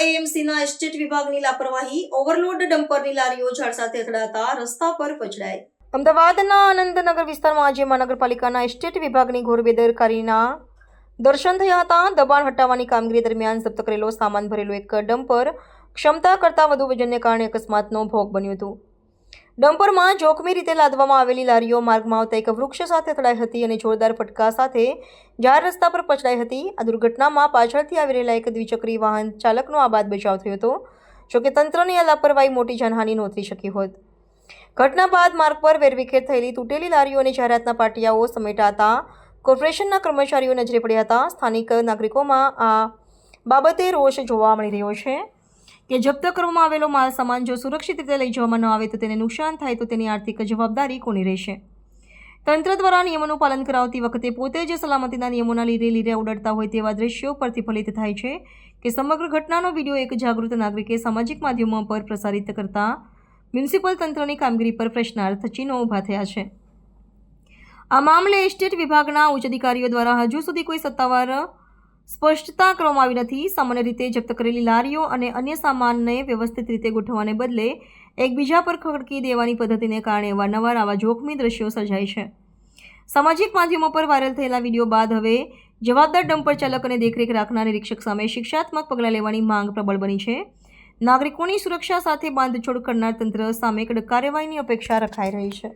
એએમસીના estate વિભાગની લાપરવાહી, overload ડમ્પરની લારીઓ ઝાડ સાથે અથડાતા રસ્તા પર પછડાઈ. અમદાવાદના આનંદનગર વિસ્તારમાં આજે મહાનગરપાલિકાના એસ્ટેટ વિભાગની ઘોર બેદરકારીના દર્શન થયા હતા. દબાણ હટાવવાની કામગીરી દરમિયાન જપ્ત કરેલો સામાન ભરેલું એક ડમ્પર ક્ષમતા કરતાં વધુ વજનને કારણે અકસ્માતનો ભોગ બન્યું હતું. ડમ્પરમાં જોખમી રીતે લાદવામાં આવેલી લારીઓ માર્ગમાં આવતા એક વૃક્ષ સાથે અથડાઈ હતી અને જોરદાર ફટકા સાથે જાહેર રસ્તા પર પછડાઈ હતી. આ દુર્ઘટનામાં પાછળથી આવી રહેલા એક દ્વિચક્રી વાહન ચાલકનો આબાદ બચાવ થયો હતો. જોકે તંત્રની આ લાપરવાહી મોટી જાનહાનિ નોંધી શકી હોત. ઘટના બાદ માર્ગ પર વેરવિખેર થયેલી તૂટેલી લારીઓ અને જાહેરાતના પાટિયાઓ સમેટાતા કોર્પોરેશનના કર્મચારીઓ નજરે પડ્યા હતા. સ્થાનિક નાગરિકોમાં આ બાબતે રોષ જોવા મળી રહ્યો છે કે જપ્ત કરવામાં આવેલો માલ સામાન જો સુરક્ષિત રીતે લઈ જવામાં ન આવે તો તેને નુકસાન થાય તો તેની આર્થિક જવાબદારી કોની રહેશે? તંત્ર દ્વારા નિયમોનું પાલન કરાવતી વખતે પોતે જ સલામતીના નિયમોના લીરે ઉડડતા હોય તેવા દ્રશ્યો પરથી ફલિત થાય છે કે સમગ્ર ઘટનાનો વિડીયો એક જાગૃત નાગરિકે સામાજિક માધ્યમો પર પ્રસારિત કરતા મ્યુનિસિપલ તંત્રની કામગીરી પર પ્રશ્નાર્થ ચિહ્નો ઊભા થયા છે. આ મામલે એસ્ટેટ વિભાગના ઉચ્ચ અધિકારીઓ દ્વારા હજુ સુધી કોઈ સત્તાવાર સ્પષ્ટતા કરવામાં આવી નથી. સામાન્ય રીતે જપ્ત કરેલી લારીઓ અને અન્ય સામાનને વ્યવસ્થિત રીતે ગોઠવવાને બદલે એકબીજા પર ખડકી દેવાની પદ્ધતિને કારણે અવારનવાર આવા જોખમી દ્રશ્યો સર્જાય છે. સામાજિક માધ્યમો પર વાયરલ થયેલા વિડીયો બાદ હવે જવાબદાર ડમ્પર ચાલક અને દેખરેખ રાખનાર નિરીક્ષક સામે શિક્ષાત્મક પગલાં લેવાની માંગ પ્રબળ બની છે. નાગરિકોની સુરક્ષા સાથે બાંધછોડ કરનાર તંત્ર સામે કડક કાર્યવાહીની અપેક્ષા રખાઈ રહી છે.